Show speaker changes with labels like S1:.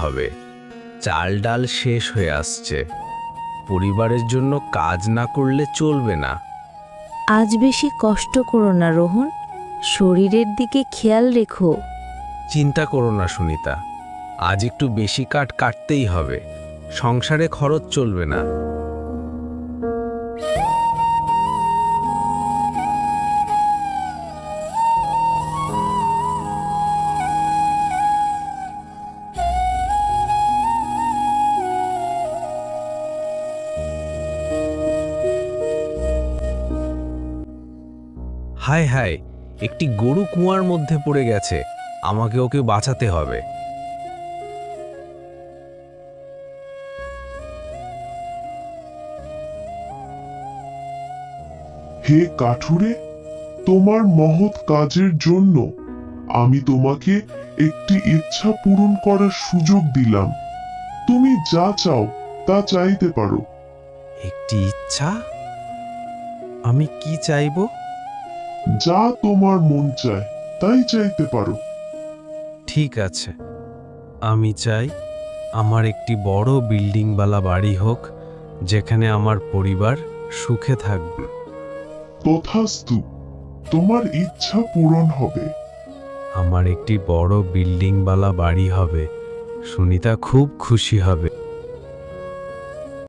S1: হবে। চাল ডাল শেষ হয়ে আসছে, পরিবারের জন্য কাজ না করলে চলবে না।
S2: আজ বেশি কষ্ট করো না রোহন, শরীরের দিকে খেয়াল রেখো।
S1: চিন্তা করো না সুনিতা, আজ একটু বেশি কাঠ কাটতেই হবে, সংসারে খরচ চলবে না। হায় হায়, একটি গরু কুয়ার মধ্যে পড়ে গেছে, আমাকে ওকে বাঁচাতে হবে।
S3: হে কাঠুরে, তোমার মহৎ কাজের জন্য আমি তোমাকে একটি ইচ্ছা পূরণ করার সুযোগ দিলাম। তুমি যা চাও তা চাইতে পারো।
S1: একটি ইচ্ছা? আমি কি চাইবো?
S3: যা তোমার মন চায় তাই চাইতে পারো।
S1: ঠিক আছে, আমি চাই আমার একটি বড় বিল্ডিংওয়ালা বাড়ি হোক, যেখানে আমার পরিবার সুখে থাকবে।
S3: তথাস্তু, তোমার ইচ্ছা পূরণ হবে।
S1: আমার একটি বড় বিল্ডিংওয়ালা বাড়ি হবে, সুনিতা খুব খুশি হবে।